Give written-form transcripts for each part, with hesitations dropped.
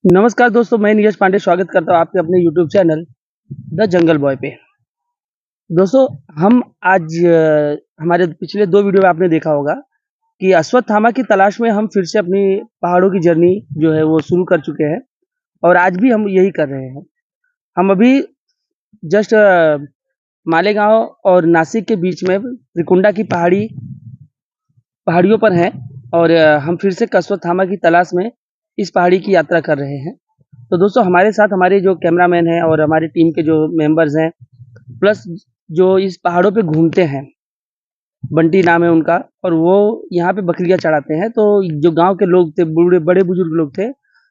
नमस्कार दोस्तों, मैं नीरज पांडे स्वागत करता हूँ आपके अपने YouTube channel the jungle boy पे। दोस्तों, हम आज हमारे पिछले 2 वीडियो में आपने देखा होगा कि अश्वत्थामा की तलाश में हम फिर से अपनी पहाड़ों की जर्नी जो है वो शुरू कर चुके हैं और आज भी हम यही कर रहे हैं। हम अभी जस्ट मालेगाँव और नासिक के बीच में त्रिकुंडा की पहाड़ियों पर हैं और हम फिर से अश्वत्थामा की तलाश में इस पहाड़ी की यात्रा कर रहे हैं। तो दोस्तों, हमारे साथ हमारे जो कैमरामैन हैं और हमारी टीम के जो मेंबर्स हैं, प्लस जो इस पहाड़ों पे घूमते हैं, बंटी नाम है उनका और वो यहाँ पे बकरियाँ चढ़ाते हैं। तो जो गाँव के लोग थे, बड़े-बुजुर्ग लोग थे,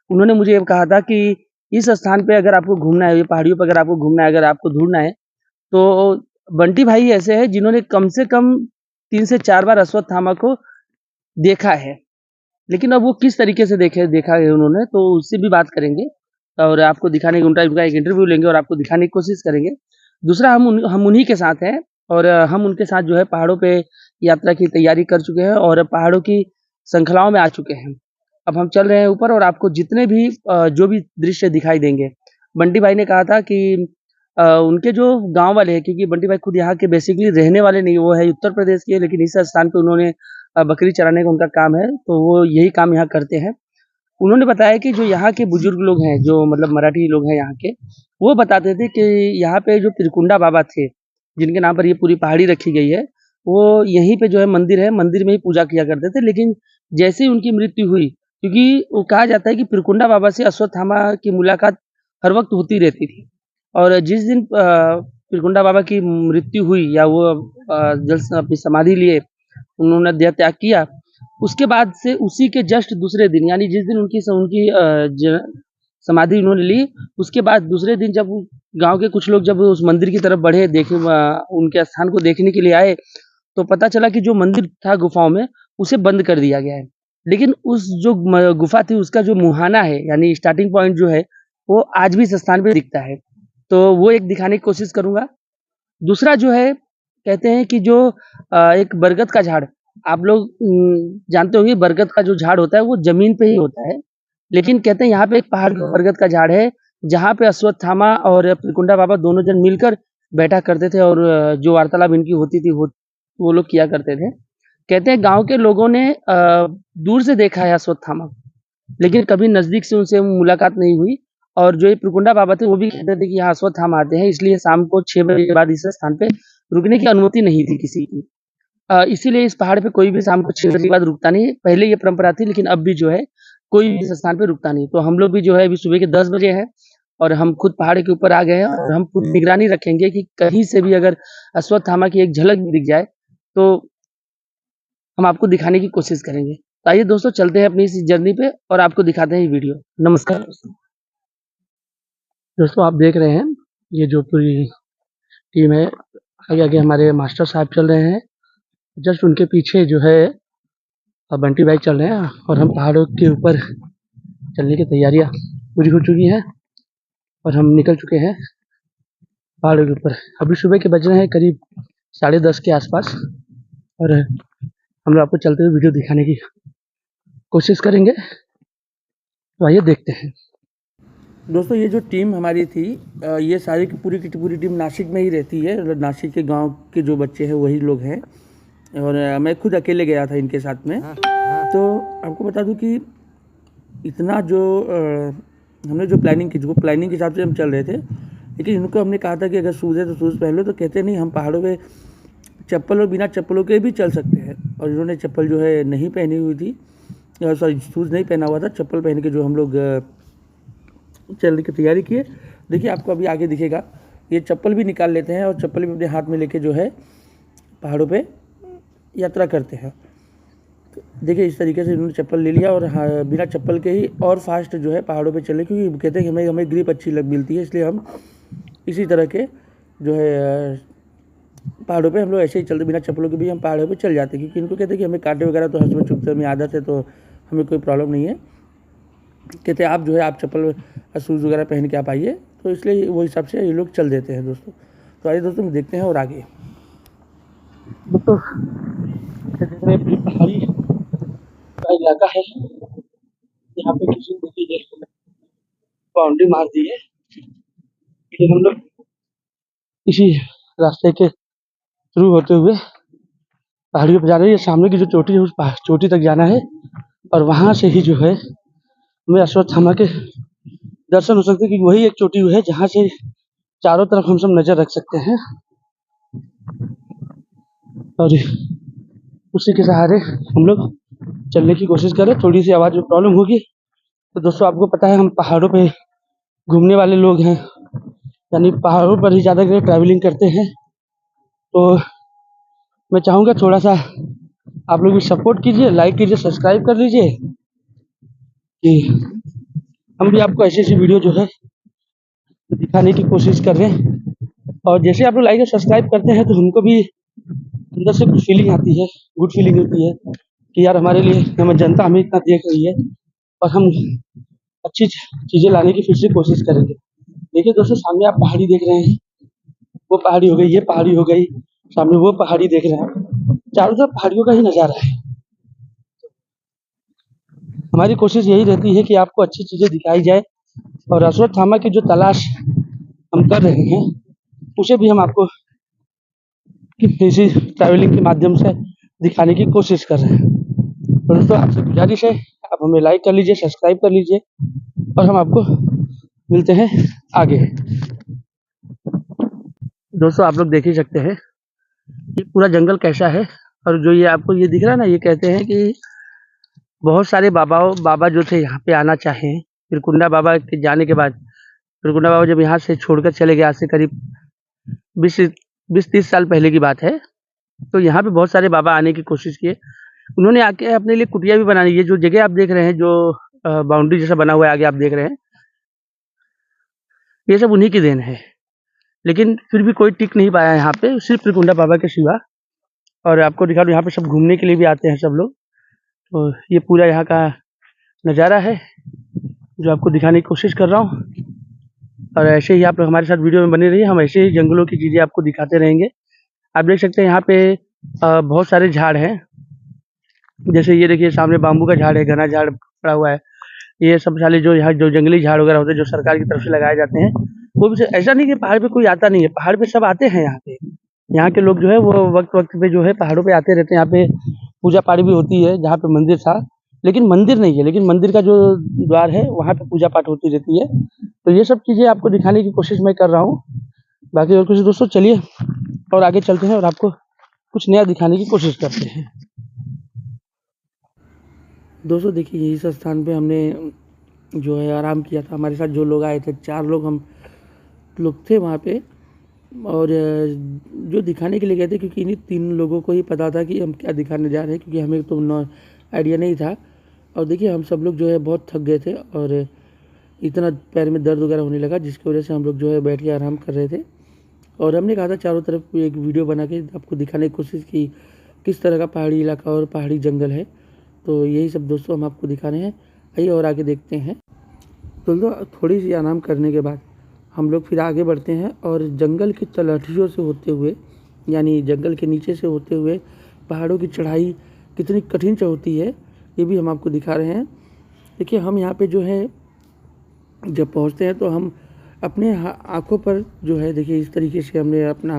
उन्होंने मुझे ये कहा था कि इस स्थान पे अगर आपको घूमना है, ये पहाड़ियों पे अगर आपको घूमना है, अगर आपको ढूँढना है, तो बंटी भाई ऐसे हैं जिन्होंने कम से कम 3 से 4 बार अश्वत्थामा को देखा है। लेकिन अब वो किस तरीके से देखा है उन्होंने, तो उससे भी बात करेंगे और आपको दिखाने की उनका एक इंटरव्यू लेंगे और आपको दिखाने की कोशिश करेंगे। दूसरा, हम उन्हीं के साथ हैं और हम उनके साथ जो है पहाड़ों पे यात्रा की तैयारी कर चुके हैं और पहाड़ों की श्रृंखलाओं में आ चुके हैं। अब हम चल रहे हैं ऊपर और आपको जितने भी जो भी दृश्य दिखाई देंगे, बंटी भाई ने कहा था कि उनके जो गाँव वाले हैं, क्योंकि बंटी भाई खुद यहाँ के बेसिकली रहने वाले नहीं, वो है उत्तर प्रदेश के, लेकिन इस स्थान पे उन्होंने बकरी चराने का उनका काम है, तो वो यही काम यहाँ करते हैं। उन्होंने बताया कि जो यहाँ के बुजुर्ग लोग हैं, जो मतलब मराठी लोग हैं यहाँ के, वो बताते थे कि यहाँ पे जो त्रिकुंडा बाबा थे, जिनके नाम पर ये पूरी पहाड़ी रखी गई है, वो यहीं पे जो है मंदिर है, मंदिर में ही पूजा किया करते थे। लेकिन जैसे ही उनकी मृत्यु हुई, क्योंकि वो कहा जाता है कि त्रिकुंडा बाबा से अश्वत्थामा की मुलाकात हर वक़्त होती रहती थी और जिस दिन त्रिकुंडा बाबा की मृत्यु हुई या वो अपनी समाधि लिए, उन्होंने देह त्याग किया, उसके बाद से उसी के जस्ट दूसरे दिन, यानी जिस दिन उनकी समाधि उन्होंने ली, उसके बाद दूसरे दिन जब गांव के कुछ लोग जब उस मंदिर की तरफ बढ़े, उनके स्थान को देखने के लिए आए, तो पता चला कि जो मंदिर था गुफाओं में, उसे बंद कर दिया गया है। लेकिन उस जो गुफा थी, उसका जो मुहाना है, यानी स्टार्टिंग पॉइंट जो है, वो आज भी इस स्थान पे दिखता है। तो वो एक दिखाने की कोशिश करूंगा। दूसरा जो है, कहते हैं कि जो एक बरगद का झाड़, आप लोग जानते होंगे बरगद का जो झाड़ होता है वो ज़मीन पे ही होता है। लेकिन कहते हैं यहाँ पे एक पहाड़ पे बरगद का झाड़ है, जहाँ पे अश्वत्थामा और त्रिकुंडा बाबा दोनों जन मिलकर बैठा करते थे और जो वार्तालाप इनकी होती थी वो लोग किया करते थे। कहते हैं गाँव के लोगों ने दूर से देखा है अश्वत्थामा, लेकिन कभी नज़दीक से उनसे मुलाकात नहीं हुई और जो ये त्रिकुंडा बाबा थे, वो भी कहते थे कि यहाँ अश्वत्थामा आते हैं, इसलिए शाम को 6 बजे के बाद इस स्थान पे रुकने की अनुमति नहीं थी किसी की। इसीलिए इस पहाड़ पे कोई भी शाम को 6 बजे के बाद रुकता नहीं है। पहले ये परंपरा थी, लेकिन अब भी जो है कोई भी इस स्थान पे रुकता नहीं। तो हम लोग भी जो है अभी सुबह के 10 बजे हैं और हम खुद पहाड़ के ऊपर आ गए हैं और हम खुद निगरानी रखेंगे कि कहीं से भी अगर अश्वत्थामा की एक झलक भी दिख जाए, तो हम आपको दिखाने की कोशिश करेंगे। तो आइए दोस्तों, चलते हैं अपनी इस जर्नी पे और आपको दिखाते हैं ये वीडियो। नमस्कार दोस्तों। दोस्तों, आप देख रहे हैं ये जो पूरी टीम है, आगे-आगे हमारे मास्टर साहब चल रहे हैं। जस्ट उनके पीछे जो है बंटी भाई चल रहे हैं और हम पहाड़ों के ऊपर चलने की तैयारियां पूरी हो चुकी हैं और हम निकल चुके हैं पहाड़ों के ऊपर। अभी सुबह के बज रहे हैं करीब 10:30 के आसपास और हम लोग आपको चलते हुए वीडियो दिखाने की कोशिश करेंगे। तो आइए देखते हैं। दोस्तों, ये जो टीम हमारी थी, ये सारी की पूरी टीम नासिक में ही रहती है। नासिक के गांव के जो बच्चे हैं वही लोग हैं और मैं खुद अकेले गया था इनके साथ में। तो आपको बता दूं कि इतना जो हमने जो प्लानिंग की, जो प्लानिंग के हिसाब से हम चल रहे थे, लेकिन इनको हमने कहा था कि अगर शूज़ है तो शूज़ पहन लो, तो कहते नहीं, हम पहाड़ों पे चप्पल और बिना चप्पलों के भी चल सकते हैं। और इन्होंने चप्पल जो है नहीं पहनी हुई थी, सॉरी शूज़ नहीं पहना हुआ था, चप्पल पहन के जो हम लोग चलने की तैयारी किए। देखिए, आपको अभी आगे दिखेगा, ये चप्पल भी निकाल लेते हैं और चप्पल भी अपने हाथ में लेके जो है पहाड़ों पे यात्रा करते हैं। तो देखिए, इस तरीके से इन्होंने चप्पल ले लिया और बिना चप्पल के ही और फास्ट जो है पहाड़ों पे चले, क्योंकि कहते हैं कि हमें ग्रिप अच्छी मिलती है, इसलिए हम इसी तरह के जो है पहाड़ों पे हम लोग ऐसे ही चलते, बिना चप्पलों के भी हम पहाड़ों पे चल जाते हैं। क्योंकि इनको कहते हैं कि हमें कांटे वगैरह तो हर समय चुभते, हमें आदत है, तो हमें कोई प्रॉब्लम नहीं है। कहते हैं आप जो है आप चप्पल शूज़ वगैरह पहन के आप आइए, तो इसलिए वो हिसाब से ये लोग चल देते हैं दोस्तों। तो आइए दोस्तों, देखते हैं और आगे दोस्तों पहाड़ी का इलाका है, यहाँ पे किसी देखिए बाउंड्री मार दी है कि हम लोग इसी रास्ते के थ्रू होते हुए पहाड़ियों पर जा रहे हैं। ये सामने की जो चोटी है उस चोटी तक जाना है और वहाँ से ही जो है हमें अश्वत्थामा के दर्शन हो सकते हैं, क्योंकि वही एक चोटी है जहाँ से चारों तरफ हम सब नज़र रख सकते हैं और उसी के सहारे हम लोग चलने की कोशिश करें। थोड़ी सी आवाज़ में प्रॉब्लम होगी तो दोस्तों आपको पता है हम पहाड़ों पे घूमने वाले लोग हैं, यानी पहाड़ों पर ही ज़्यादा ट्रैवलिंग करते हैं। तो मैं चाहूँगा थोड़ा सा आप लोग भी सपोर्ट कीजिए, लाइक कीजिए, सब्सक्राइब कर लीजिए कि हम भी आपको ऐसी ऐसी वीडियो जो है दिखाने की कोशिश कर रहे हैं। और जैसे आप लोग लाइक और सब्सक्राइब करते हैं तो हमको भी अंदर से कुछ फीलिंग आती है, गुड फीलिंग होती है कि यार हमारे लिए हमें जनता हमें इतना देख रही है और हम अच्छी चीज़ें लाने की फिर से कोशिश करेंगे। देखिए दोस्तों सामने आप पहाड़ी देख रहे हैं, वो पहाड़ी हो गई, ये पहाड़ी हो गई, सामने वो पहाड़ी देख रहे हैं, चारों तरफ पहाड़ियों का ही नज़ारा है। हमारी कोशिश यही रहती है कि आपको अच्छी चीज़ें दिखाई जाए और अश्वत्थामा की जो तलाश हम कर रहे हैं उसे भी हम आपको इसी ट्रैवलिंग के माध्यम से दिखाने की कोशिश कर रहे हैं। तो दोस्तों आपसे गुजारिश है आप हमें लाइक कर लीजिए, सब्सक्राइब कर लीजिए और हम आपको मिलते हैं आगे। दोस्तों आप लोग देख ही सकते हैं ये पूरा जंगल कैसा है और जो ये आपको ये दिख रहा है ना, ये कहते हैं कि बहुत सारे बाबा जो थे यहाँ पे आना चाहें, त्रिकुंडा बाबा के जाने के बाद त्रिकुंडा बाबा जब यहाँ से छोड़कर चले गए आज से करीब 20-30 साल पहले की बात है, तो यहाँ पे बहुत सारे बाबा आने की कोशिश किए। उन्होंने आके अपने लिए कुटिया भी बनाई। ये जो जगह आप देख रहे हैं, जो बाउंड्री जैसा बना हुआ है आगे आप देख रहे हैं, ये सब उन्हीं की देन है। लेकिन फिर भी कोई टिक नहीं पाया यहाँ पे, सिर्फ त्रिकुंडा बाबा के सिवा। और आपको दिखा दूँ यहाँ पे सब घूमने के लिए भी आते हैं सब लोग। तो ये पूरा यहाँ का नज़ारा है जो आपको दिखाने की कोशिश कर रहा हूँ और ऐसे ही आप लोग हमारे साथ वीडियो में बने रहिए। हम ऐसे ही जंगलों की चीज़ें आपको दिखाते रहेंगे। आप देख सकते हैं यहाँ पे बहुत सारे झाड़ हैं, जैसे ये देखिए सामने बाम्बू का झाड़ है, घना झाड़ पड़ा हुआ है। ये सब साले जो यहाँ जो जंगली झाड़ वगैरह होते हैं जो सरकार की तरफ से लगाए जाते हैं, वो भी ऐसा नहीं कि पहाड़ पे कोई आता नहीं है, पहाड़ पे सब आते हैं। यहाँ पे यहाँ के लोग जो है वो वक्त पे जो है पहाड़ों पे आते रहते हैं। यहाँ पे पूजा पाठ भी होती है, जहाँ पे मंदिर था लेकिन मंदिर नहीं है, लेकिन मंदिर का जो द्वार है वहाँ पे पूजा पाठ होती रहती है। तो ये सब चीज़ें आपको दिखाने की कोशिश मैं कर रहा हूँ। बाकी और कुछ दोस्तों चलिए और आगे चलते हैं और आपको कुछ नया दिखाने की कोशिश करते हैं। दोस्तों देखिए इस स्थान पे हमने जो है आराम किया था। हमारे साथ जो लोग आए थे 4 लोग हम लोग थे वहाँ पे, और जो दिखाने के लिए गए थे क्योंकि इन्हीं 3 लोगों को ही पता था कि हम क्या दिखाने जा रहे हैं, क्योंकि हमें तो आइडिया नहीं था। और देखिए हम सब लोग जो है बहुत थक गए थे और इतना पैर में दर्द वगैरह होने लगा, जिसकी वजह से हम लोग जो है बैठ के आराम कर रहे थे। और हमने कहा था चारों तरफ एक वीडियो बना के आपको दिखाने की कोशिश की किस तरह का पहाड़ी इलाका और पहाड़ी जंगल है। तो यही सब दोस्तों हम आपको दिखा रहे हैं। आइए और आगे देखते हैं। तो थोड़ी सी आराम करने के बाद हम लोग फिर आगे बढ़ते हैं और जंगल की तलहटियों से होते हुए, यानी जंगल के नीचे से होते हुए पहाड़ों की चढ़ाई कितनी कठिन से होती है ये भी हम आपको दिखा रहे हैं। देखिए हम यहाँ पे जो है जब पहुँचते हैं तो हम अपने आँखों पर जो है देखिए इस तरीके से हमने अपना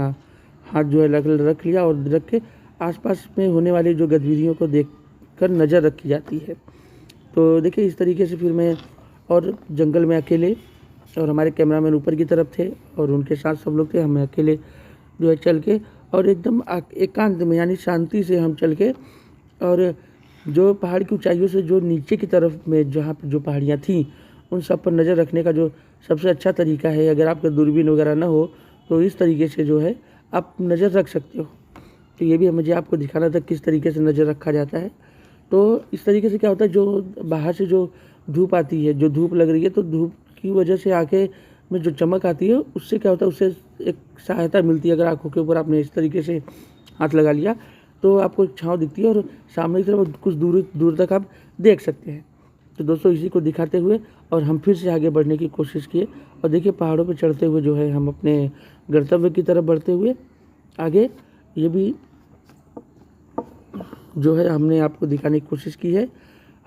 हाथ जो है रख लिया और रख के आसपास में होने वाली जो गतिविधियों को देख कर नज़र रखी जाती है। तो देखिए इस तरीके से फिर मैं और जंगल में अकेले और हमारे कैमरामैन ऊपर की तरफ थे और उनके साथ सब लोग थे। हमें अकेले जो है चल के और एकदम एकांत में यानी शांति से हम चल के और जो पहाड़ की ऊंचाइयों से जो नीचे की तरफ में जहाँ पे जो पहाड़ियाँ थीं उन सब पर नज़र रखने का जो सबसे अच्छा तरीका है, अगर आपका दूरबीन वगैरह ना हो तो इस तरीके से जो है आप नज़र रख सकते हो। तो ये भी मुझे आपको दिखाना था किस तरीके से नज़र रखा जाता है। तो इस तरीके से क्या होता है, जो बाहर से जो धूप आती है, जो धूप लग रही है, तो धूप की वजह से आंखें में जो चमक आती है उससे क्या होता है, उससे एक सहायता मिलती है। अगर आंखों के ऊपर आपने इस तरीके से हाथ लगा लिया तो आपको एक छाँव दिखती है और सामने की तरफ कुछ दूर तक आप देख सकते हैं। तो दोस्तों इसी को दिखाते हुए और हम फिर से आगे बढ़ने की कोशिश किए और देखिए पहाड़ों पर चढ़ते हुए जो है हम अपने गंतव्य की तरफ बढ़ते हुए आगे ये भी जो है हमने आपको दिखाने की कोशिश की है।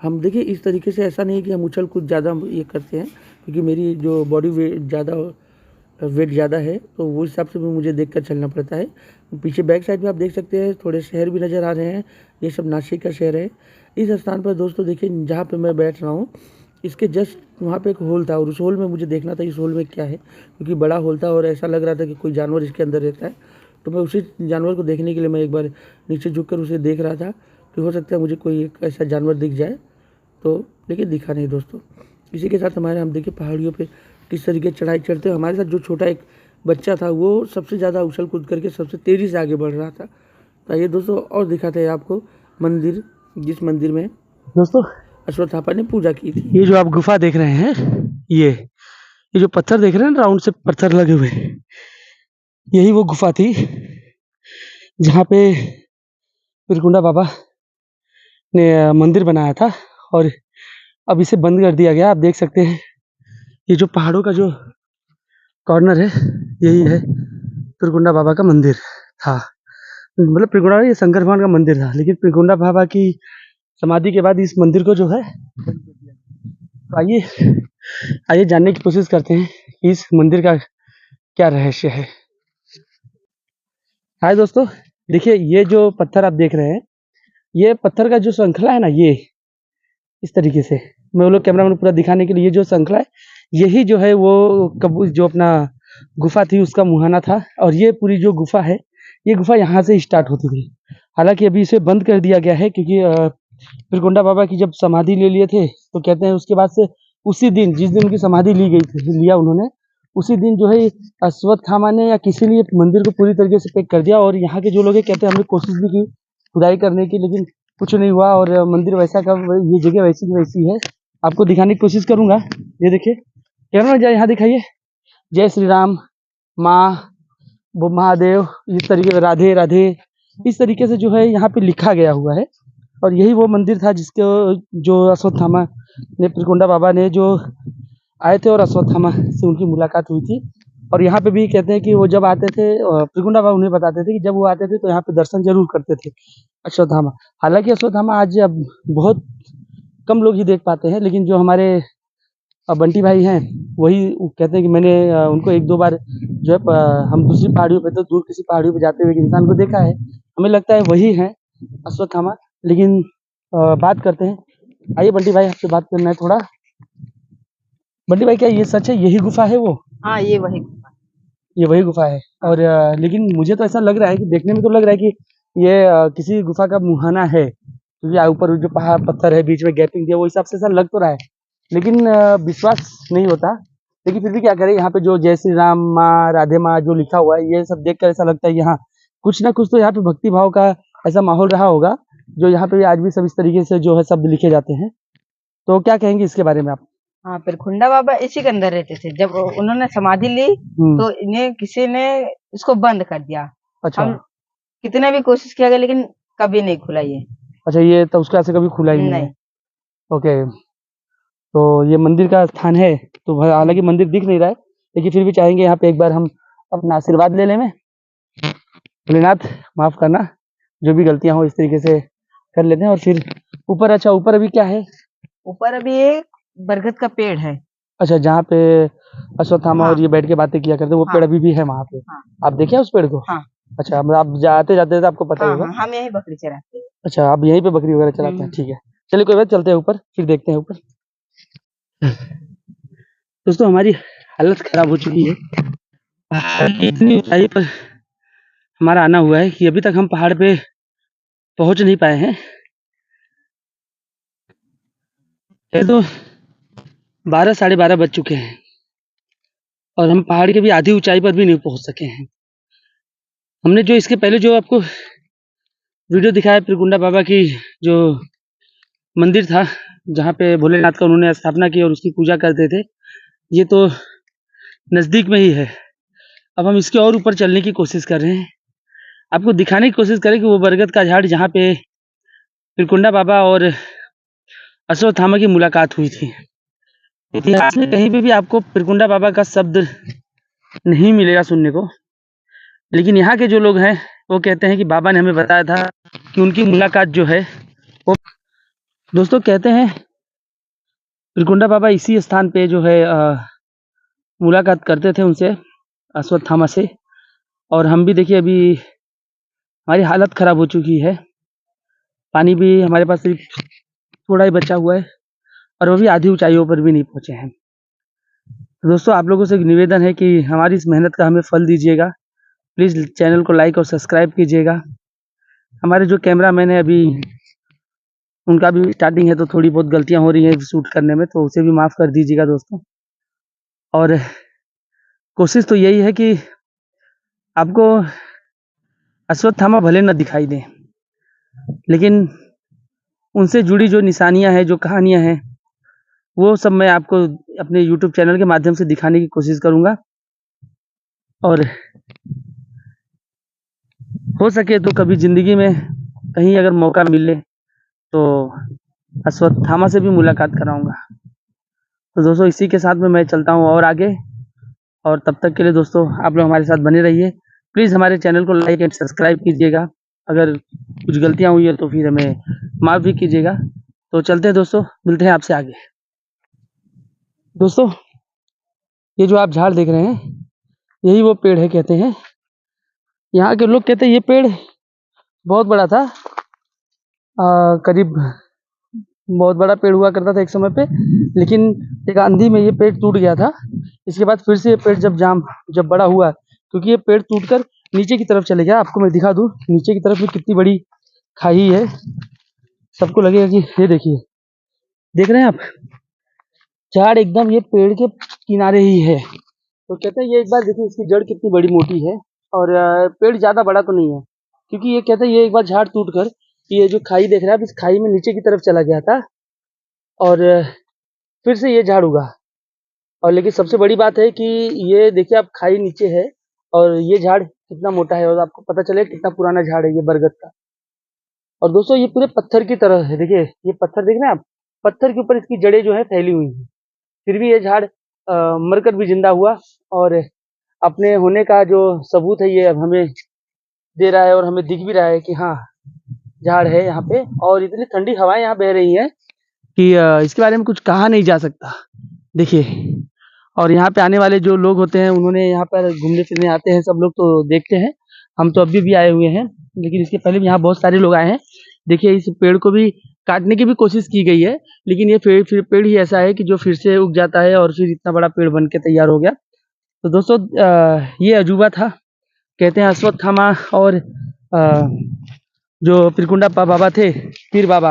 हम देखिए इस तरीके से ऐसा नहीं कि हम उछल कूद ज़्यादा ये करते हैं, क्योंकि मेरी जो बॉडी वेट ज़्यादा है, तो वो हिसाब से भी मुझे देखकर चलना पड़ता है। पीछे बैक साइड में आप देख सकते हैं थोड़े शहर भी नज़र आ रहे हैं। ये सब नासिक का शहर है। इस स्थान पर दोस्तों देखिए, जहाँ पे मैं बैठ रहा हूँ, इसके जस्ट वहाँ पे एक होल था और उस होल में मुझे देखना था इस होल में क्या है, क्योंकि बड़ा होल था और ऐसा लग रहा था कि कोई जानवर इसके अंदर रहता है। तो मैं उसी जानवर को देखने के लिए मैं एक बार नीचे झुककर उसे देख रहा था कि हो सकता है मुझे कोई एक ऐसा जानवर दिख जाए, तो लेकिन दिखा नहीं दोस्तों। इसी के साथ हम देखिए पहाड़ियों पे किस तरीके चढ़ाई चढ़ते हैं। हमारे साथ जो छोटा एक बच्चा था वो सबसे ज़्यादा उछल कूद करके सबसे तेज़ी से आगे बढ़ रहा था। तो ये दोस्तों और दिखाते हैं आपको मंदिर, जिस मंदिर में दोस्तों अश्वत्थामा ने पूजा की थी। ये जो आप गुफा देख रहे हैं, ये जो पत्थर देख रहे हैं ना, राउंड से पत्थर लगे हुए, यही वो गुफा थी जहाँ पे त्रिकुंडा बाबा ने मंदिर बनाया था और अब इसे बंद कर दिया गया। आप देख सकते हैं ये जो पहाड़ों का जो कॉर्नर है, यही है त्रिकुंडा बाबा का मंदिर था। मतलब त्रिकुंडा ये शंकर भगवान का मंदिर था, लेकिन त्रिकुंडा बाबा की समाधि के बाद इस मंदिर को जो है, तो आइए जानने की कोशिश करते हैं कि इस मंदिर का क्या रहस्य है। हाय दोस्तों, देखिए ये जो पत्थर आप देख रहे हैं, ये पत्थर का जो श्रृंखला है ना, ये इस तरीके से मैं वो लोग कैमरा में पूरा दिखाने के लिए, ये जो श्रृंखला है, यही जो है वो जो अपना गुफा थी उसका मुहाना था। और ये पूरी जो गुफा है, ये गुफा यहाँ से स्टार्ट होती थी। हालांकि अभी इसे बंद कर दिया गया है, क्योंकि त्रिकुंडा बाबा की जब समाधि ले लिए थे, तो कहते हैं उसके बाद से उसी दिन, जिस दिन उनकी समाधि ली गई थी, लिया उन्होंने, उसी दिन जो है अश्वत्थामा ने या किसी ने मंदिर को पूरी तरीके से पैक कर दिया। और यहाँ के जो लोग हैं कहते हैं हमने कोशिश भी की खुदाई करने की, लेकिन कुछ नहीं हुआ और मंदिर वैसा का ये जगह वैसी की वैसी है। आपको दिखाने की कोशिश करूंगा। ये देखिए कैमरा में, यहाँ दिखाइए, जय श्री राम, माँ, वो महादेव, इस तरीके से राधे राधे, इस तरीके से जो है यहाँ पे लिखा गया हुआ है। और यही वो मंदिर था जिसके जो अश्वत्थामा ने, त्रिकुंडा बाबा ने जो आए थे और अश्वत्थामा से उनकी मुलाकात हुई थी। और यहाँ पे भी कहते हैं कि वो जब आते थे, त्रिकुंडा बाबा उन्हें बताते थे कि जब वो आते थे तो यहाँ पे दर्शन जरूर करते थे अश्वत्थामा। हालांकि अश्वत्थामा आज अब बहुत कम लोग ही देख पाते हैं, लेकिन जो हमारे बंटी भाई हैं, वही कहते हैं कि मैंने उनको एक दो बार जो है हम दूसरी पहाड़ियों पे, तो दूर किसी पहाड़ियों पे जाते हुए एक इंसान को देखा है। हमें लगता है वही है अश्वत्थामा। लेकिन बात करते हैं, आइए बंटी भाई, आपसे बात करना है थोड़ा। बंटी भाई, क्या ये सच है, यही गुफा है वो? हाँ, ये वही गुफा। ये वही गुफा है। और लेकिन मुझे तो ऐसा लग रहा है कि देखने में तो लग रहा है कि ये किसी गुफा का मुहाना है, क्योंकि ऊपर जो पहाड़ पत्थर है, बीच में गैपिंग दिया, वो हिसाब से ऐसा लग तो रहा है, लेकिन विश्वास नहीं होता। लेकिन फिर भी क्या करें, यहाँ पे जो जय श्री राम, माँ, राधे माँ जो लिखा हुआ है, ये सब देख कर ऐसा लगता है यहाँ कुछ ना कुछ तो यहाँ पे भक्ति भाव का ऐसा माहौल रहा होगा, जो यहाँ पे आज भी सब इस तरीके से जो है शब्द लिखे जाते हैं। तो क्या कहेंगे इसके बारे में आप? हाँ, त्रिकुंडा बाबा इसी के अंदर रहते थे। जब उन्होंने समाधि ली तो इन्हें किसी ने इसको बंद कर दिया। अच्छा। हम कितने भी कोशिश किया गया, लेकिन कभी नहीं खुला ये। अच्छा, ये तो उसका से कभी खुला ही नहीं है। ओके, तो ये मंदिर का स्थान है, तो हालांकि मंदिर दिख नहीं रहा है, लेकिन फिर भी चाहेंगे यहाँ पे एक बार हम अपना आशीर्वाद ले लें। में भोलेनाथ माफ करना, जो भी गलतियां हो इस तरीके से कर लेते हैं। और फिर ऊपर, अच्छा ऊपर अभी क्या है? ऊपर अभी एक बरगद का पेड़ है। अच्छा, जहाँ पे अश्वत्थामा हाँ, और ये बैठ के बातें किया करते, वो हाँ, पेड़ अभी भी है वहाँ पे? हाँ, आप देखे उस पेड़ को? हाँ, अच्छा, मतलब आप जाते जाते तो आपको पता ही हाँ, होगा। हाँ, हम यही बकरी चराते हैं। अच्छा, आप यहीं पे बकरी वगैरह चलाते हैं, ठीक है। चलिए कोई बात, चलते हैं ऊपर, फिर देखते हैं ऊपर। दोस्तों हमारी हालत खराब हो चुकी है, इतनी ऊंचाई पर हमारा आना हुआ है कि अभी तक हम पहाड़ पे पहुंच नहीं पाए हैं। ये तो 12 साढ़े 12 बज चुके हैं और हम पहाड़ के भी आधी ऊंचाई पर भी नहीं पहुंच सके हैं। हमने जो इसके पहले जो आपको वीडियो दिखाया, त्रिकुंडा बाबा की जो मंदिर था, जहाँ पे भोलेनाथ का उन्होंने स्थापना की और उसकी पूजा करते थे, ये तो नज़दीक में ही है। अब हम इसके और ऊपर चलने की कोशिश कर रहे हैं, आपको दिखाने की कोशिश करें कि वो बरगद का झाड़ जहाँ पे त्रिकुंडा बाबा और अश्वत्थामा की मुलाकात हुई थी। इतिहास में कहीं पे भी आपको त्रिकुंडा बाबा का शब्द नहीं मिलेगा सुनने को, लेकिन यहाँ के जो लोग हैं वो कहते हैं कि बाबा ने हमें बताया था कि उनकी मुलाकात जो है वो, दोस्तों कहते हैं त्रिकुंडा बाबा इसी स्थान पे जो है मुलाकात करते थे उनसे, अश्वत्थामा से। और हम भी देखिए अभी हमारी हालत ख़राब हो चुकी है, पानी भी हमारे पास सिर्फ थोड़ा ही बचा हुआ है और वो भी आधी ऊंचाइयों पर भी नहीं पहुँचे हैं। तो दोस्तों आप लोगों से एक निवेदन है कि हमारी इस मेहनत का हमें फल दीजिएगा, प्लीज़ चैनल को लाइक और सब्सक्राइब कीजिएगा। हमारे जो कैमरामैन है अभी उनका भी स्टार्टिंग है तो थोड़ी बहुत गलतियाँ हो रही हैं शूट करने में, तो उसे भी माफ़ कर दीजिएगा दोस्तों। और कोशिश तो यही है कि आपको अश्वत्थामा भले न दिखाई दें, लेकिन उनसे जुड़ी जो निशानियाँ हैं, जो कहानियाँ हैं, वो सब मैं आपको अपने यूट्यूब चैनल के माध्यम से दिखाने की कोशिश करूँगा। और हो सके तो कभी ज़िंदगी में कहीं अगर मौका मिले तो अश्वत्थामा से भी मुलाकात कराऊँगा। तो दोस्तों इसी के साथ में मैं चलता हूँ और आगे, और तब तक के लिए दोस्तों आप लोग हमारे साथ बने रहिए। प्लीज़ हमारे चैनल को लाइक एंड सब्सक्राइब कीजिएगा। अगर कुछ गलतियाँ हुई है तो फिर हमें माफ़ भी कीजिएगा। तो चलते हैं दोस्तों, मिलते हैं आपसे आगे। दोस्तों ये जो आप झाड़ देख रहे हैं, यही वो पेड़ है कहते हैं। यहाँ के लोग कहते हैं ये पेड़ बहुत बड़ा था, करीब बहुत बड़ा पेड़ हुआ करता था एक समय पे, लेकिन एक आंधी में ये पेड़ टूट गया था। इसके बाद फिर से ये पेड़ जब बड़ा हुआ, क्योंकि ये पेड़ टूटकर नीचे की तरफ चले गया। आपको मैं दिखा दूँ नीचे की तरफ में कितनी बड़ी खाई है। सबको लगेगा कि ये देखिए, देख रहे हैं आप, झाड़ एकदम ये पेड़ के किनारे ही है। तो कहते हैं ये एक बार देखिए इसकी जड़ कितनी बड़ी मोटी है, और पेड़ ज़्यादा बड़ा तो नहीं है, क्योंकि ये कहते हैं ये एक बार झाड़ टूट कर ये जो खाई देख रहे हैं आप, इस खाई में नीचे की तरफ चला गया था और फिर से ये झाड़ उगा। और लेकिन सबसे बड़ी बात है कि ये देखिए आप, खाई नीचे है और ये झाड़ कितना मोटा है, और आपको पता चले कितना पुराना झाड़ है ये बरगद का। और दोस्तों ये पूरे पत्थर की तरह है, देखिए ये पत्थर देख रहे हैं आप, पत्थर के ऊपर इसकी जड़ें जो है फैली हुई हैं, फिर भी ये झाड़ मरकर भी जिंदा हुआ और अपने होने का जो सबूत है ये अब हमें दे रहा है, और हमें दिख भी रहा है कि हाँ झाड़ है यहाँ पे। और इतनी ठंडी हवाएं यहाँ बह रही हैं कि इसके बारे में कुछ कहा नहीं जा सकता। देखिए, और यहाँ पे आने वाले जो लोग होते हैं उन्होंने यहाँ पर घूमने फिरने आते हैं, सब लोग तो देखते हैं। हम तो अभी भी आए हुए हैं, लेकिन इसके पहले भी यहाँ बहुत सारे लोग आए हैं। देखिए इस पेड़ को भी काटने की भी कोशिश की गई है, लेकिन ये फिर पेड़ ही ऐसा है कि जो फिर से उग जाता है और फिर इतना बड़ा पेड़ बन के तैयार हो गया। तो दोस्तों ये अजूबा था, कहते हैं अश्वत्थामा और जो त्रिकुंडा बाबा थे, पीर बाबा,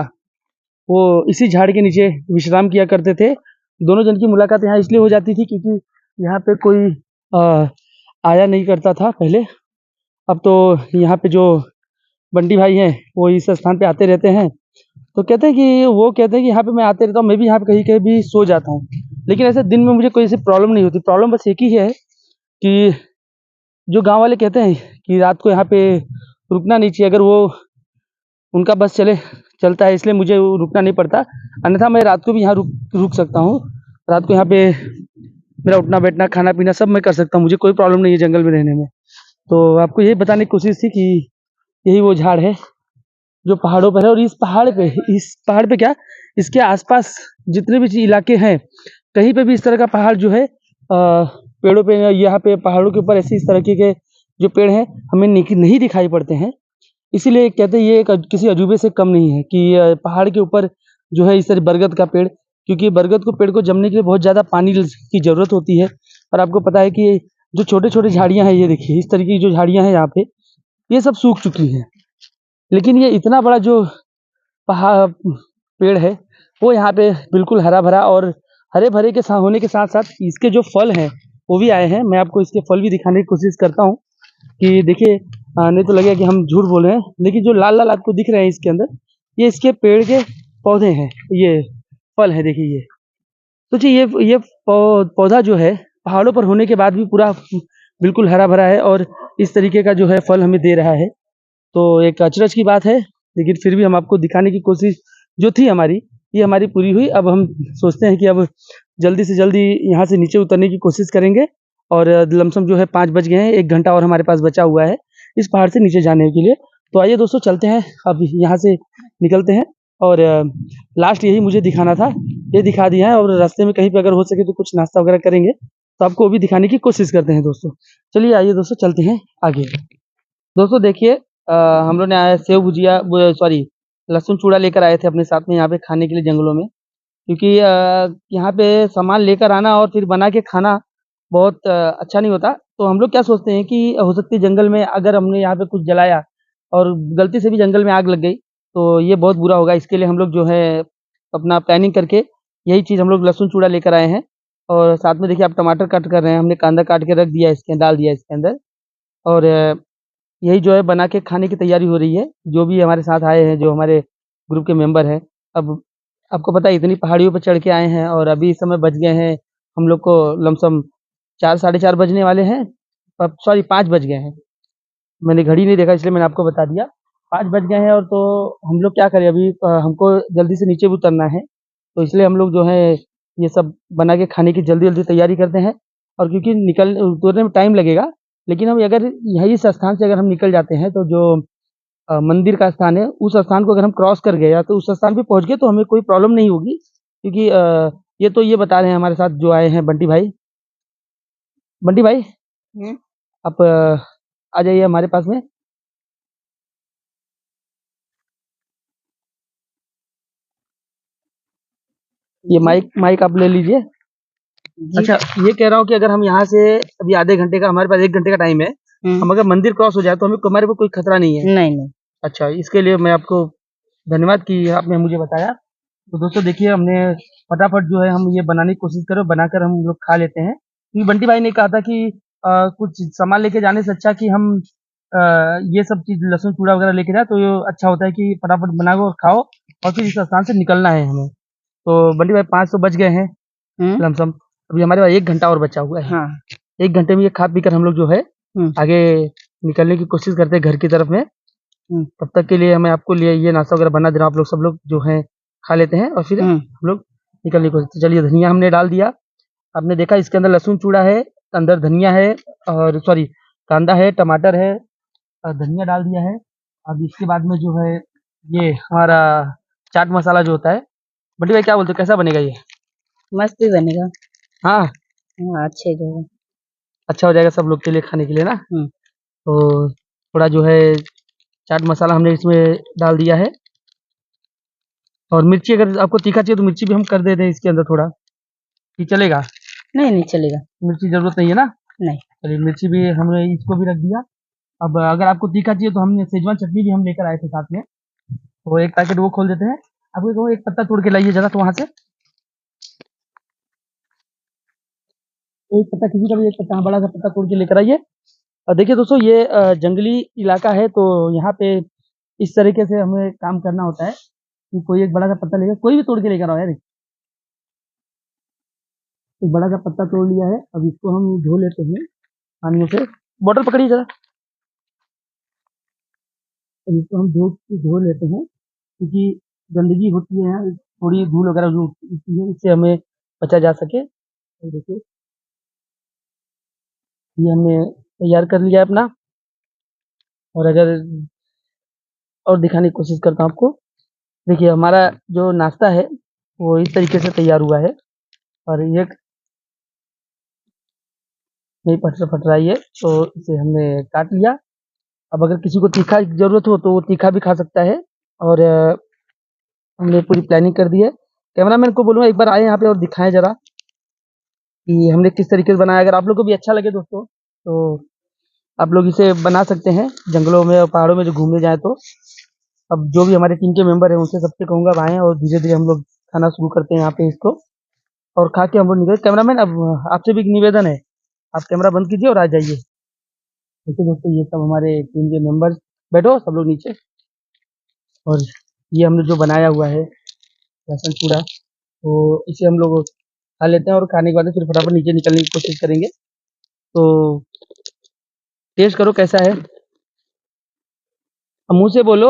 वो इसी झाड़ के नीचे विश्राम किया करते थे। दोनों जन की मुलाकात यहाँ इसलिए हो जाती थी क्योंकि यहाँ पे कोई आया नहीं करता था पहले। अब तो यहाँ पे जो बंटी भाई हैं वो इस स्थान पे आते रहते हैं। तो कहते हैं कि वो कहते हैं कि यहाँ पे मैं आते रहता हूँ, मैं भी यहाँ पे कहीं कहीं भी सो जाता हूँ, लेकिन ऐसे दिन में मुझे कोई ऐसी प्रॉब्लम नहीं होती। प्रॉब्लम बस एक ही है कि जो गाँव वाले कहते हैं कि रात को यहाँ पे रुकना नहीं चाहिए, अगर वो उनका बस चलता है इसलिए मुझे रुकना नहीं पड़ता, अन्यथा मैं रात को भी यहाँ रुक सकता हूँ। रात को यहाँ पे मेरा उठना बैठना खाना पीना सब मैं कर सकता हूँ, मुझे कोई प्रॉब्लम नहीं है जंगल में रहने में। तो आपको यही बताने की कोशिश थी कि यही वो झाड़ है जो पहाड़ों पर है। और इस पहाड़ पे क्या, इसके आसपास जितने भी इलाके हैं, कहीं पे भी इस तरह का पहाड़ जो है पेड़ों पे, यहाँ पे पहाड़ों के ऊपर ऐसे इस तरह के जो पेड़ हैं हमें नहीं दिखाई पड़ते हैं। इसीलिए कहते हैं ये किसी अजूबे से कम नहीं है कि पहाड़ के ऊपर जो है इस तरह बरगद का पेड़, क्योंकि बरगद को पेड़ को जमने के लिए बहुत ज़्यादा पानी की ज़रूरत होती है। और आपको पता है कि जो छोटे छोटे झाड़ियाँ हैं, ये देखिए इस तरीके की जो झाड़ियाँ हैं यहाँ पे, ये सब सूख चुकी हैं, लेकिन ये इतना बड़ा जो पहाड़ पेड़ है वो यहाँ पे बिल्कुल हरा भरा और हरे भरे के साथ होने के साथ साथ इसके जो फल हैं वो भी आए हैं। मैं आपको इसके फल भी दिखाने की कोशिश करता हूँ कि देखिए, नहीं तो लगेगा कि हम झूठ बोल रहे हैं, लेकिन जो लाल लाल आपको दिख रहे हैं इसके अंदर, ये इसके पेड़ के पौधे हैं, ये फल है। देखिए ये तो जी ये पौधा जो है पहाड़ों पर होने के बाद भी पूरा बिल्कुल हरा भरा है और इस तरीके का जो है फल हमें दे रहा है। तो एक अचरज की बात है, लेकिन फिर भी हम आपको दिखाने की कोशिश जो थी हमारी, ये हमारी पूरी हुई। अब हम सोचते हैं कि अब जल्दी से जल्दी यहाँ से नीचे उतरने की कोशिश करेंगे, और लमसम जो है 5 बज गए हैं, 1 घंटा और हमारे पास बचा हुआ है इस पहाड़ से नीचे जाने के लिए। तो आइए दोस्तों चलते हैं, अब यहाँ से निकलते हैं। और लास्ट यही मुझे दिखाना था, ये दिखा दिया है। और रास्ते में कहीं पे अगर हो सके तो कुछ नाश्ता वगैरह करेंगे, तो आपको वो भी दिखाने की कोशिश करते हैं दोस्तों। चलिए आइए दोस्तों, चलते हैं आगे। दोस्तों देखिए, हम लोग ने आया सेव भुजिया, सॉरी, लहसुन चूड़ा लेकर आए थे अपने साथ में यहाँ पे खाने के लिए जंगलों में। क्योंकि यहाँ पे सामान लेकर आना और फिर बना के खाना बहुत अच्छा नहीं होता। तो हम लोग क्या सोचते हैं कि हो सकती है जंगल में अगर हमने यहाँ पे कुछ जलाया और गलती से भी जंगल में आग लग गई, तो ये बहुत बुरा होगा। इसके लिए हम लोग जो है अपना प्लानिंग करके यही चीज़ हम लोग लहसुन चूड़ा लेकर आए हैं। और साथ में देखिए आप टमाटर कट कर रहे हैं, हमने कांदा काट के रख दिया, इसके डाल दिया इसके अंदर। और यही जो है बना के खाने की तैयारी हो रही है। जो भी हमारे साथ आए हैं, जो हमारे ग्रुप के मेंबर हैं, अब आपको पता है इतनी पहाड़ियों पर चढ़ के आए हैं और अभी इस समय बज गए हैं हम लोग को लमसम 4 साढ़े 4 बजने वाले हैं। सॉरी 5 बज गए हैं। मैंने घड़ी नहीं देखा इसलिए मैंने आपको बता दिया, 5 बज गए हैं। और तो हम लोग क्या करें अभी, हमको जल्दी से नीचे भी उतरना है। तो इसलिए हम लोग जो है ये सब बना के खाने की जल्दी-जल्दी तैयारी करते हैं। और क्योंकि उतरने में टाइम लगेगा, लेकिन हम अगर यहीं इस स्थान से अगर हम निकल जाते हैं तो जो मंदिर का स्थान है, उस स्थान को अगर हम क्रॉस कर गए या तो उस स्थान पे पहुँच गए तो हमें कोई प्रॉब्लम नहीं होगी। क्योंकि ये तो ये बता रहे हैं हमारे साथ जो आए हैं बंटी भाई। बंटी भाई, हम्म। आप आ जाइए हमारे पास में। ये माइक माइक आप ले लीजिए। जी। अच्छा, ये कह रहा हूँ कि अगर हम यहाँ से अभी आधे घंटे का, हमारे पास 1 घंटे का टाइम है, हम अगर मंदिर क्रॉस हो जाए तो हमारे को कोई खतरा नहीं है। नहीं नहीं। अच्छा, इसके लिए मैं आपको धन्यवाद कि आपने मुझे बताया। तो दोस्तों देखिए, हमने फटाफट जो है हम ये बनाने की कोशिश करें, बनाकर हम लोग खा लेते हैं। क्योंकि बंटी भाई ने कहा था कि कुछ सामान लेके जाने से अच्छा कि हम ये सब चीज़ लहसुन चूड़ा वगैरह लेके जाए, तो ये अच्छा होता है कि फटाफट बनाओ और खाओ और फिर इस स्थान से निकलना है हमें। तो बंटी भाई 5 तो बज गए हैं लमसम, अभी हमारे पास 1 घंटा और बचा हुआ है। हाँ। 1 घंटे में ये खा पी कर हम लोग जो है आगे निकलने की कोशिश करते हैं घर की तरफ में। तब तक के लिए मैं आपको लिए ये नाश्ता वगैरह बना दे रहा हूँ, आप लोग सब लोग जो है खा लेते हैं और फिर हम लोग निकलने की कोशिश। चलिए, धनिया हमने डाल दिया, आपने देखा इसके अंदर लहसुन चूड़ा है, अंदर धनिया है, और सॉरी कांदा है, टमाटर है, और धनिया डाल दिया है। अब इसके बाद में जो है ये हमारा चाट मसाला जो होता है, बंटी भाई क्या बोलते हो कैसा बनेगा ये? मस्त ही बनेगा। हाँ, हाँ, अच्छे जो है। अच्छा हो जाएगा सब लोग के लिए खाने के लिए ना। हम्म। तो थोड़ा जो है चाट मसाला हमने इसमें डाल दिया है। और मिर्ची अगर आपको तीखा चाहिए तो मिर्ची भी हम कर देते हैं इसके अंदर थोड़ा, कि चलेगा? नहीं नहीं चलेगा। मिर्ची ज़रूरत नहीं है ना? नहीं। चलिए, मिर्ची भी हमने इसको भी रख दिया। अब अगर आपको तीखा चाहिए तो हमने शेजवान चटनी भी हम लेकर आए थे साथ में, तो एक पैकेट वो खोल देते हैं। आपको कहूँ एक पत्ता तोड़ के लाइए ज़रा तो वहाँ से, एक पत्ता, किसी का भी एक पत्ता, हाँ, बड़ा सा पत्ता तोड़ के लेकर आइए। और देखिए दोस्तों, ये जंगली इलाका है, तो यहाँ पे इस तरीके से हमें काम करना होता है कि कोई एक बड़ा सा पत्ता लेकर, कोई भी तोड़ के लेकर आओ यार। एक बड़ा सा पत्ता तोड़ लिया है, अब इसको हम धो लेते हैं पानियों से। बॉटल पकड़िए जरा। अब इसको हम धो धो लेते हैं, क्योंकि गंदगी होती है यहाँ, थोड़ी धूल वगैरह जो उठती है, इससे हमें बचा जा सके। तो देखिए, ये हमने तैयार कर लिया है अपना। और अगर और दिखाने की कोशिश करता हूँ आपको, देखिए हमारा जो नाश्ता है वो इस तरीके से तैयार हुआ है। और ये नहीं फट रहा है ये, तो इसे हमने काट लिया। अब अगर किसी को तीखा की ज़रूरत हो तो वो तीखा भी खा सकता है। और हमने पूरी प्लानिंग कर दी है। कैमरामैन को बोलूँगा एक बार आए यहाँ पे और दिखाएँ ज़रा कि हमने किस तरीके से बनाया। अगर आप लोग को भी अच्छा लगे दोस्तों, तो आप लोग इसे बना सकते हैं जंगलों में और पहाड़ों में जो घूमने जाएँ तो। अब जो भी हमारे टीम के मेंबर हैं उनसे सबसे कहूँगा अब आएँ और धीरे-धीरे हम लोग खाना शुरू करते हैं यहाँ पे इसको, और खा के हम लोग निकले। कैमरामैन, अब आपसे भी एक निवेदन है, आप कैमरा बंद कीजिए और आ जाइए। देखिए दोस्तों, ये सब हमारे टीम के मेंबर्स, बैठो सब लोग नीचे। और ये हमने जो बनाया हुआ है लहसुन चूड़ा, तो इसे हम लोग खा लेते हैं और खाने के बाद फिर फटाफट नीचे निकलने की कोशिश करेंगे। तो टेस्ट करो कैसा है, अब मुँह से बोलो।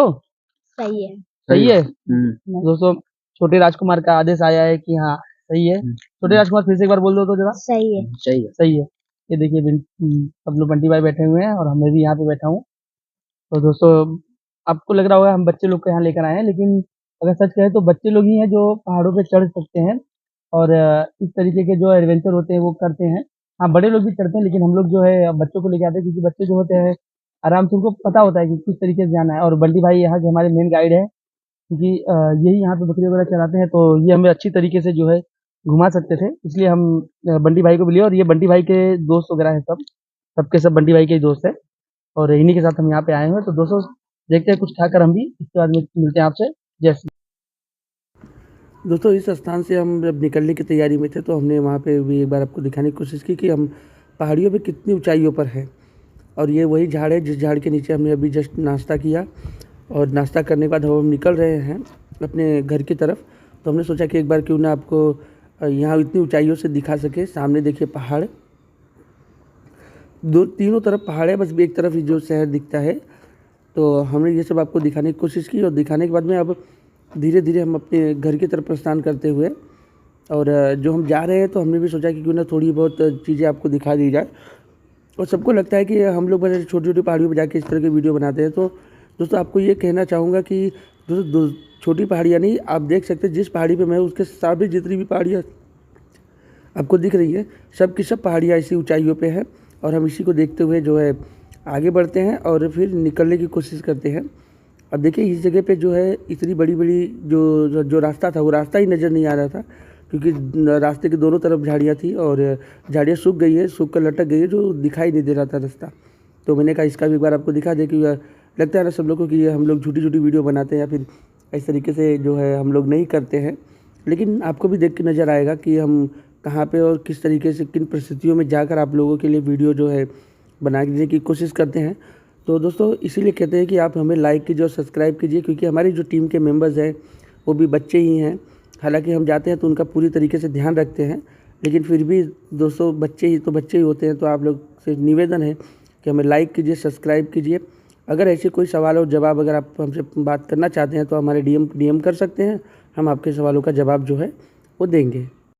सही है। सही है? दोस्तों, छोटे राजकुमार का आदेश आया है कि हाँ सही है। छोटे राजकुमार फिर से एक बार बोल दो तो जरा। सही है। सही है, सही है। ये देखिए सब लोग बंटी भाई बैठे हुए हैं और मैं भी यहाँ पे बैठा हूँ। तो दोस्तों, आपको लग रहा होगा हम बच्चे लोग को यहाँ लेकर आए हैं, लेकिन अगर सच कहें तो बच्चे लोग ही हैं जो पहाड़ों पे चढ़ सकते हैं और इस तरीके के जो एडवेंचर होते हैं वो करते हैं। हाँ, बड़े लोग भी चढ़ते हैं लेकिन हम लोग जो है बच्चों को लेके आते हैं क्योंकि बच्चे जो होते हैं आराम से उनको पता होता है कि किस तरीके से जाना है और बंटी भाई यहाँ के हमारे मेन गाइड हैं क्योंकि यही यहाँ पे बकरी वगैरह चराते हैं तो ये हमें अच्छी तरीके से जो है घुमा सकते थे इसलिए हम बंटी भाई को भी लिए और ये बंटी भाई के दोस्त वगैरह हैं सबके सब बंटी भाई के ही दोस्त हैं और इन्हीं के साथ हम यहाँ पे आए हुए हैं। तो दोस्तों देखते हैं कुछ खाकर हम भी, इसके बाद में मिलते हैं आपसे। जय श्री दोस्तों, इस स्थान से हम जब निकलने की तैयारी में थे तो हमने वहाँ पे भी एक बार आपको दिखाने की कोशिश की कि हम पहाड़ियों पे कितनी ऊंचाइयों पर हैं और ये वही झाड़ है जिस झाड़ के नीचे हमने अभी जस्ट नाश्ता किया और नाश्ता करने के बाद हम निकल रहे हैं अपने घर की तरफ। तो हमने सोचा कि एक बार क्यों ना आपको यहाँ इतनी ऊंचाइयों से दिखा सके। सामने देखिए पहाड़, तीनों तरफ पहाड़ है, बस एक तरफ ही जो शहर दिखता है। तो हमने ये सब आपको दिखाने की कोशिश की और दिखाने के बाद में अब धीरे धीरे हम अपने घर की तरफ प्रस्थान करते हुए और जो हम जा रहे हैं तो हमने भी सोचा कि क्यों ना थोड़ी बहुत चीज़ें आपको दिखा दी जाए। और सबको लगता है कि हम लोग बड़े छोटी छोटी पहाड़ियों पर जाके इस तरह की वीडियो बनाते हैं। तो दोस्तों आपको ये कहना चाहूँगा कि दोस्तों छोटी पहाड़ियाँ नहीं, आप देख सकते हैं जिस पहाड़ी पे मैं उसके सामने जितनी भी पहाड़ियाँ आपको दिख रही है सब की सब पहाड़ियाँ इसी ऊंचाइयों पे हैं और हम इसी को देखते हुए जो है आगे बढ़ते हैं और फिर निकलने की कोशिश करते हैं। अब देखिए इस जगह पे जो है इतनी बड़ी बड़ी जो रास्ता था वो रास्ता ही नज़र नहीं आ रहा था क्योंकि रास्ते के दोनों तरफ झाड़ियाँ थी और झाड़ियाँ सूख गई है, सूख कर लटक गई है, जो दिखाई नहीं दे रहा था रास्ता। तो मैंने कहा इसका भी एक बार आपको दिखा दे कि लगता है ना सब लोगों को कि हम लोग झूठी झूठी वीडियो बनाते हैं या फिर इस तरीके से जो है हम लोग नहीं करते हैं। लेकिन आपको भी देख के नज़र आएगा कि हम कहाँ पे और किस तरीके से किन परिस्थितियों में जाकर आप लोगों के लिए वीडियो जो है बनाने की कोशिश करते हैं। तो दोस्तों इसीलिए कहते हैं कि आप हमें लाइक कीजिए और सब्सक्राइब कीजिए क्योंकि हमारी जो टीम के मेंबर्स हैं वो भी बच्चे ही हैं। हालांकि हम जाते हैं तो उनका पूरी तरीके से ध्यान रखते हैं लेकिन फिर भी दोस्तों बच्चे ही होते हैं। तो आप लोग से निवेदन है कि हमें लाइक कीजिए, सब्सक्राइब कीजिए। अगर ऐसे कोई सवाल और जवाब अगर आप हमसे बात करना चाहते हैं तो हमारे DM कर सकते हैं, हम आपके सवालों का जवाब जो है वो देंगे।